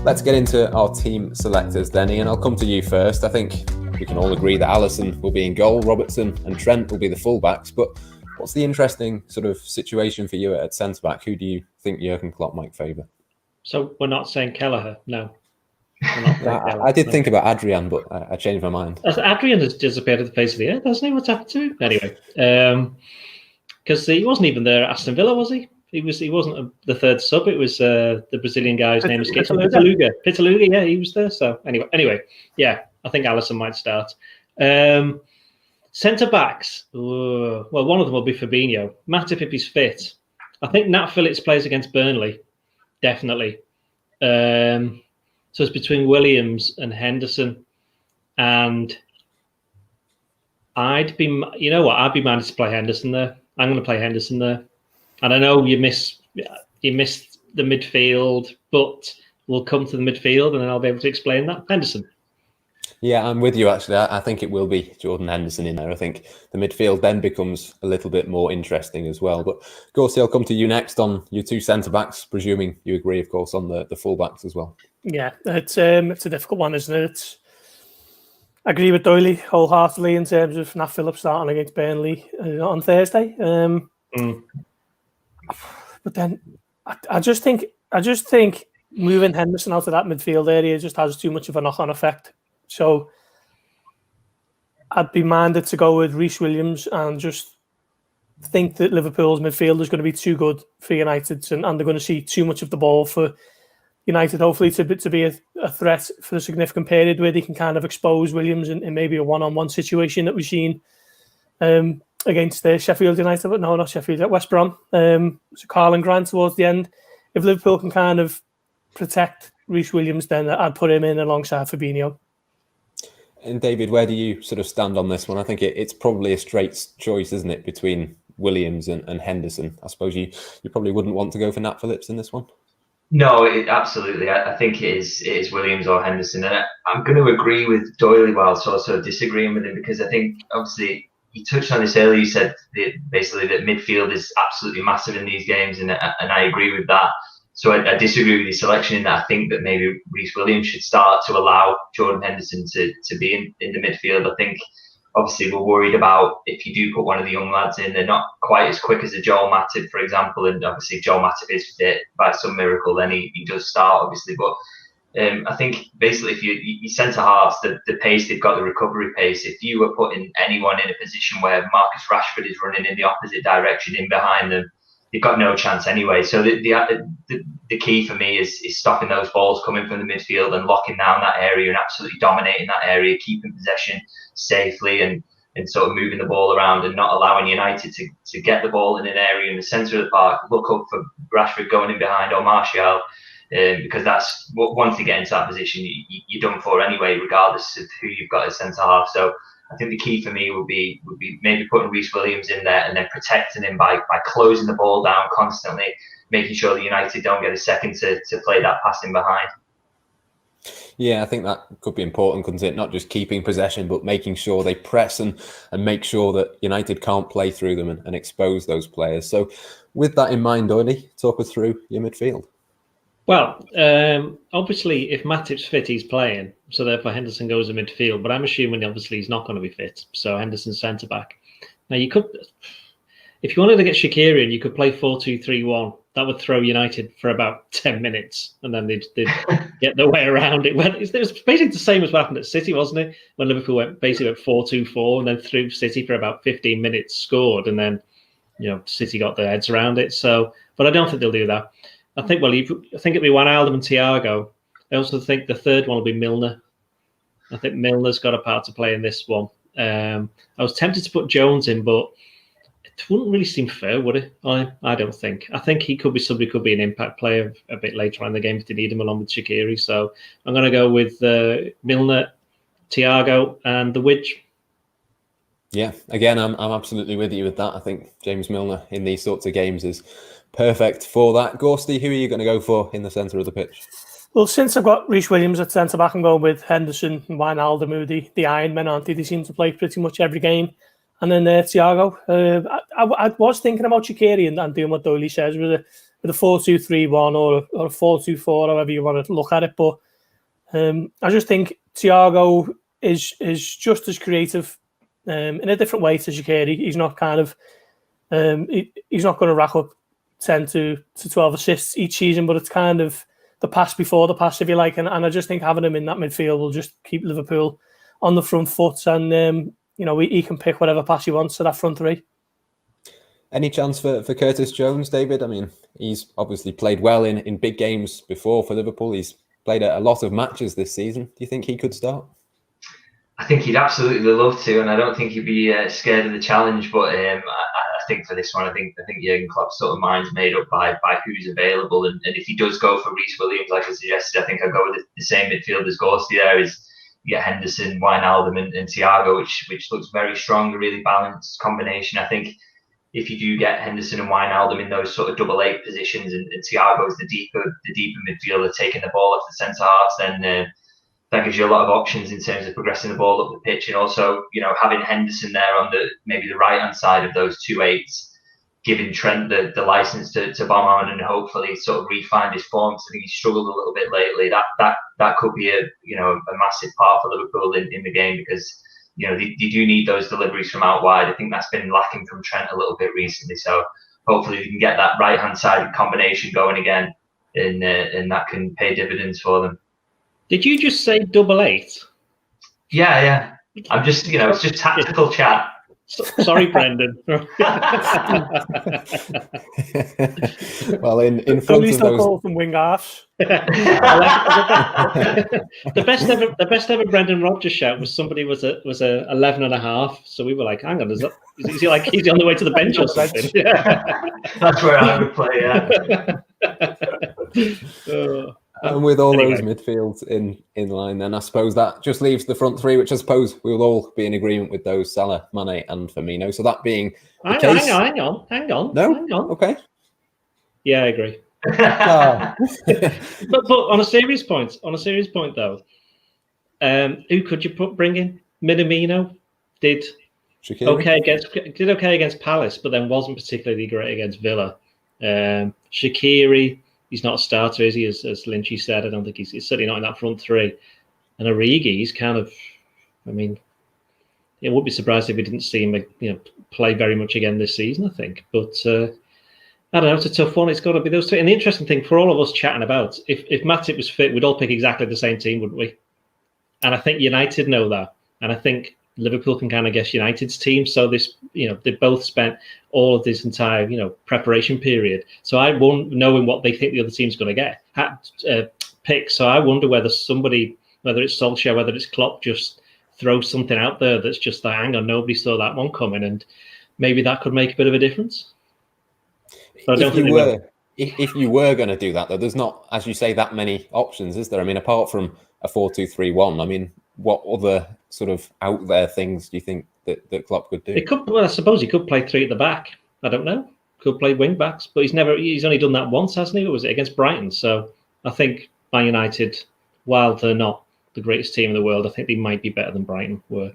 Let's get into our team selectors then, Ian. I'll come to you first. I think we can all agree that Alisson will be in goal, Robertson and Trent will be the fullbacks. But what's the interesting sort of situation for you at centre-back? Who do you think Jurgen Klopp might favour? So we're not saying Kelleher, no. I did think about Adrian, but I changed my mind. Adrian has disappeared at the face of the earth, hasn't he? What's happened to him? Anyway, because he wasn't even there at Aston Villa, was he? He wasn't the third sub. It was the Brazilian guy's name escapes me. Pitaluga, yeah, he was there. So anyway, yeah, I think Alisson might start. Centre backs. Well, one of them will be Fabinho. Matip if he's fit. I think Nat Phillips plays against Burnley, definitely. So it's between Williams and Henderson, and I'd be minded to play Henderson there. I'm going to play Henderson there. And I know you missed the midfield, but we'll come to the midfield and then I'll be able to explain that. Henderson. Yeah, I'm with you, actually. I think it will be Jordan Henderson in there. I think the midfield then becomes a little bit more interesting as well. But, Gorsty, I'll come to you next on your two centre-backs, presuming you agree, of course, on the full-backs as well. Yeah, it's a difficult one, isn't it? I agree with Doyley wholeheartedly in terms of Nat Phillips starting against Burnley on Thursday. But then I just think moving Henderson out of that midfield area just has too much of a knock-on effect. So I'd be minded to go with Reece Williams and just think that Liverpool's midfield is going to be too good for United and they're going to see too much of the ball for United, hopefully, to be a threat for a significant period where they can kind of expose Williams in maybe a one-on-one situation that we've seen against Sheffield United, but no, not Sheffield, at West Brom. So Karlan Grant towards the end. If Liverpool can kind of protect Reece Williams, then I'd put him in alongside Fabinho. And David, where do you sort of stand on this one? I think it's probably a straight choice, isn't it, between Williams and Henderson? I suppose you probably wouldn't want to go for Nat Phillips in this one. No, absolutely. I think it is Williams or Henderson. And I'm going to agree with Doyley whilst also disagreeing with him, because I think, obviously, you touched on this earlier. You said basically that midfield is absolutely massive in these games, and I agree with that. So I disagree with your selection in that I think that maybe Reece Williams should start to allow Jordan Henderson to be in the midfield. I think, obviously, we're worried about if you do put one of the young lads in, they're not quite as quick as a Joel Matip, for example. And obviously, if Joel Matip is fit by some miracle, then he does start, obviously. But I think basically, if you centre halves, the pace they've got, the recovery pace. If you were putting anyone in a position where Marcus Rashford is running in the opposite direction, in behind them, you've got no chance anyway. So the key for me is stopping those balls coming from the midfield and locking down that area and absolutely dominating that area, keeping possession safely and sort of moving the ball around and not allowing United to get the ball in an area in the centre of the park, look up for Rashford going in behind or Martial, because that's once you get into that position, you're done for anyway, regardless of who you've got as centre half. So I think the key for me would be maybe putting Reece Williams in there and then protecting him by closing the ball down constantly, making sure that United don't get a second to play that passing behind. Yeah, I think that could be important, couldn't it? Not just keeping possession, but making sure they press and make sure that United can't play through them and expose those players. So with that in mind, Doyley, talk us through your midfield. Well, obviously, if Matip's fit, he's playing. So therefore, Henderson goes in midfield. But I'm assuming, obviously, he's not going to be fit. So Henderson's centre-back. Now, you could, if you wanted to get Shaqiri in, you could play 4-2-3-1. That would throw United for about 10 minutes. And then they'd get their way around it. It was basically the same as what happened at City, wasn't it? When Liverpool went 4-2-4 and then threw City for about 15 minutes, scored. And then, City got their heads around it. So, but I don't think they'll do that. I think it'll be Wijnaldum and Thiago. I also think the third one will be Milner. I think Milner's got a part to play in this one. I was tempted to put Jones in, but it wouldn't really seem fair, would it? I don't think. I think he could be somebody, could be an impact player a bit later on in the game if they need him along with Shaqiri. So I'm going to go with Milner, Thiago, and the Widge. Yeah, again, I'm absolutely with you with that. I think James Milner in these sorts of games is perfect for that. Gorsty, who are you going to go for in the centre of the pitch? Well, since I've got Reece Williams at centre-back, I'm going with Henderson and Wijnaldum, who the Iron Men, aren't they? They seem to play pretty much every game. And then Thiago. I was thinking about Shaqiri and doing what Doyley says with with a 4-2-3-1 or a 4-2-4, however you want to look at it. But I just think Thiago is just as creative in a different way to Shaqiri. He's not kind of he's not going to rack up 10 to 12 assists each season, but it's kind of the pass before the pass, if you like. And I just think having him in that midfield will just keep Liverpool on the front foot, and he can pick whatever pass he wants to that front three. Any chance for Curtis Jones, David? I mean, he's obviously played well in big games before for Liverpool. He's played a lot of matches this season. Do you think he could start? I think he'd absolutely love to, and I don't think he'd be scared of the challenge. But I think for this one, I think Jurgen Klopp's sort of mind's made up by who's available, and if he does go for Reece Williams, like I suggested, I think I'll go with the same midfield as Ghosty there. Is you get Henderson, Wijnaldum, and Thiago, which looks very strong, a really balanced combination. I think if you do get Henderson and Wijnaldum in those sort of double eight positions, and Thiago is the deeper midfielder taking the ball off the centre halves, then that gives you a lot of options in terms of progressing the ball up the pitch, and also having Henderson there on maybe the right hand side of those 2-8s, giving Trent the license to bomb on and hopefully sort of re-find his form. So I think he's struggled a little bit lately. That could be a massive part for Liverpool in the game, because they do need those deliveries from out wide. I think that's been lacking from Trent a little bit recently. So hopefully we can get that right hand side combination going again, and that can pay dividends for them. Did you just say 8-8? Yeah. I'm just it's just tactical chat. Sorry, Brendan. Well, in front of those from wing halves. The best ever Brendan Rodgers shout was somebody was a 11.5. So we were like, hang on, is he like he's on the way to the bench or something? That's where I would play. Yeah. And with all those midfields in line, then I suppose that just leaves the front three, which I suppose we'll all be in agreement with those: Salah, Mane, and Firmino. So that being the case, hang on. No, hang on. Okay. Yeah, I agree. But on a serious point, though, who could you bring in? Minamino did Shaqiri. okay against Palace, but then wasn't particularly great against Villa. Shaqiri. He's not a starter, is he? As Lynchy said, I don't think he's certainly not in that front three. And Origi, he's kind of, I mean, it would be surprised if we didn't see him, play very much again this season, I think. But I don't know, it's a tough one. It's got to be those two. And the interesting thing for all of us chatting about, if Matip was fit, we'd all pick exactly the same team, wouldn't we? And I think United know that. And I think Liverpool can kind of guess United's team. So this, they both spent all of this entire, preparation period. So I won't knowing what they think the other team's going to get pick. So I wonder whether it's Solskjaer, whether it's Klopp, just throw something out there that's just like, hang on, nobody saw that one coming, and maybe that could make a bit of a difference. If you were going to do that, though, there's not, as you say, that many options, is there? I mean, apart from a 4-2-3-1, I mean, what other sort of out there things do you think that Klopp could do? I suppose he could play three at the back. I don't know. Could play wing backs, but he's only done that once, hasn't he? Or was it against Brighton? So I think Man United, while they're not the greatest team in the world, I think they might be better than Brighton were.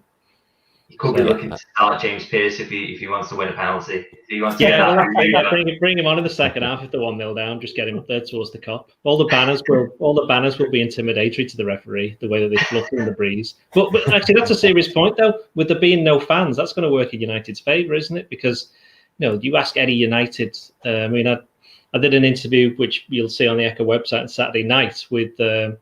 He could be looking to start James Pearce if he wants to win a penalty. If he wants to bring him on in the second half if they're 1-0 down. Just get him up there towards the Kop. All the banners will be intimidatory to the referee, the way that they flutter in the breeze. But actually, that's a serious point, though. With there being no fans, that's going to work in United's favour, isn't it? Because you ask any United. I did an interview which you'll see on the Echo website on Saturday night with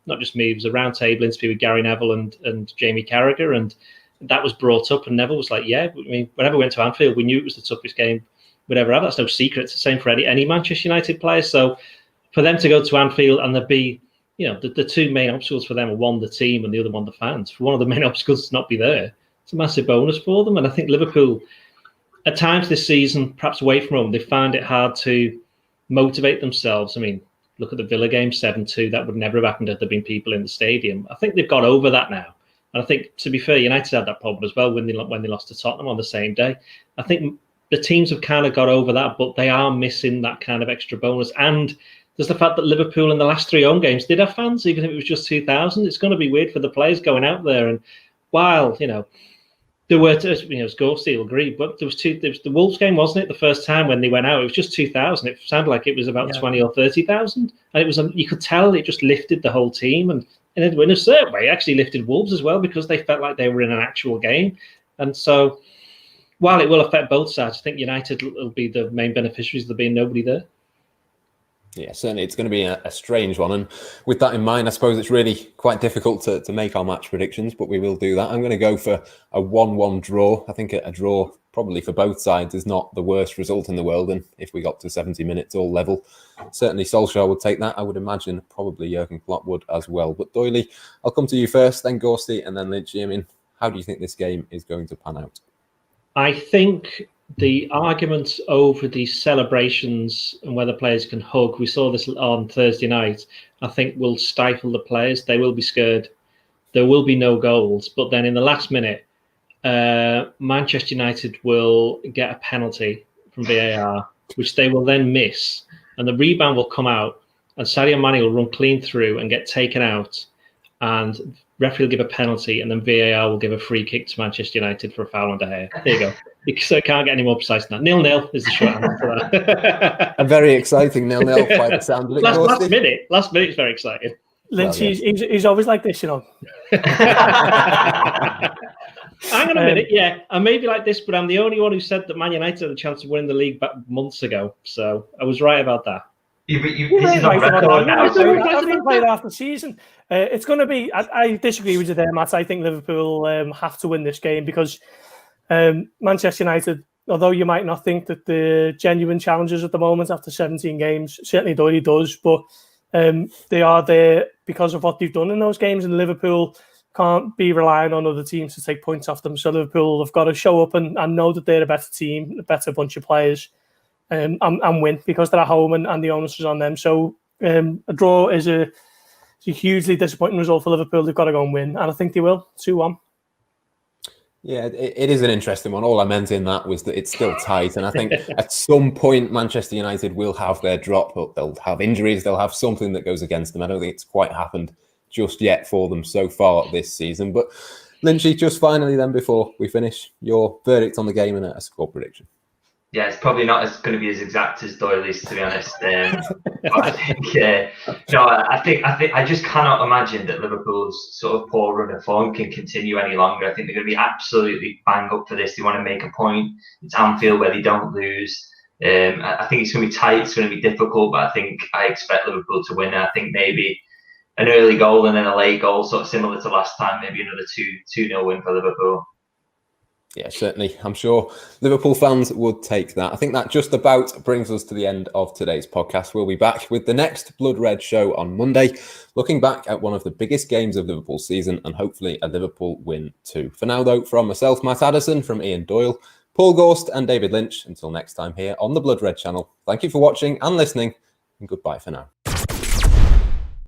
not just me. It was a roundtable interview with Gary Neville and Jamie Carragher, and that was brought up, and Neville was like, yeah, I mean, whenever we went to Anfield, we knew it was the toughest game we'd ever have. That's no secret. It's the same for any Manchester United player. So for them to go to Anfield and there be, the two main obstacles for them are one, the team, and the other one, the fans. For one of the main obstacles to not be there, it's a massive bonus for them. And I think Liverpool, at times this season, perhaps away from home, they find it hard to motivate themselves. I mean, look at the Villa game, 7-2. That would never have happened had there been people in the stadium. I think they've got over that now. And I think, to be fair, United had that problem as well when they lost to Tottenham on the same day. I think the teams have kind of got over that, but they are missing that kind of extra bonus. And there's the fact that Liverpool in the last 3 home games did have fans, even if it was just 2,000. It's going to be weird for the players going out there. And while, There were, as Ghosty will agree, but there was the Wolves game, wasn't it? The first time when they went out, it was just 2,000. It sounded like it was about 20 or 30,000, and it was you could tell it just lifted the whole team, and in a certain way, actually lifted Wolves as well because they felt like they were in an actual game. And so, while it will affect both sides, I think United will be the main beneficiaries of there being nobody there. Yeah, certainly it's going to be a strange one. And with that in mind, I suppose it's really quite difficult to make our match predictions, but we will do that. I'm going to go for a 1-1 draw. I think a draw probably for both sides is not the worst result in the world. And if we got to 70 minutes all level, certainly Solskjaer would take that. I would imagine probably Jurgen Klopp would as well. But Doyley, I'll come to you first, then Gorsty, and then Lynchy. I mean, how do you think this game is going to pan out? I think the arguments over the celebrations and whether players can hug, we saw this on Thursday night, I think will stifle the players. They will be scared. There will be no goals. But then in the last minute, Manchester United will get a penalty from VAR, which they will then miss. And the rebound will come out, and Sadio Mane will run clean through and get taken out. And referee will give a penalty, and then VAR will give a free kick to Manchester United for a foul on De Gea. There you go. So it can't get any more precise than that. 0-0 is the short answer for that. A very exciting 0-0 by the sound of it. Last minute is very exciting. Lynch, well, yes. he's always like this, you know. Hang on a minute, yeah. I may be like this, but I'm the only one who said that Man United had a chance of winning the league back months ago. So I was right about that. This is on record now. I've been playing after the season. It's going to be. I disagree with you there, Matt. I think Liverpool have to win this game because Manchester United, although you might not think that the genuine challengers at the moment after 17 games, certainly Doyle does, but they are there because of what they've done in those games, and Liverpool can't be relying on other teams to take points off them. So Liverpool have got to show up and know that they're a better team, a better bunch of players, and win because they're at home and the onus is on them. So a draw is a hugely disappointing result for Liverpool. They've got to go and win, and I think they will, 2-1. Yeah, it is an interesting one. All I meant in that was that it's still tight. And I think at some point, Manchester United will have their drop. They'll have injuries. They'll have something that goes against them. I don't think it's quite happened just yet for them so far this season. But Lynchy, just finally then, before we finish, your verdict on the game and a score prediction. Yeah, it's probably not going to be as exact as Doyley's, to be honest. But I think, I just cannot imagine that Liverpool's sort of poor run of form can continue any longer. I think they're going to be absolutely bang up for this. They want to make a point. It's Anfield where they don't lose. I think it's going to be tight. It's going to be difficult, but I expect Liverpool to win. I think maybe an early goal and then a late goal, sort of similar to last time. Maybe another 2-0 win for Liverpool. Yeah, certainly. I'm sure Liverpool fans would take that. I think that just about brings us to the end of today's podcast. We'll be back with the next Blood Red show on Monday, looking back at one of the biggest games of Liverpool's season and hopefully a Liverpool win too. For now, though, from myself, Matt Addison, from Ian Doyle, Paul Gorst and David Lynch, until next time here on the Blood Red channel, thank you for watching and listening, and goodbye for now.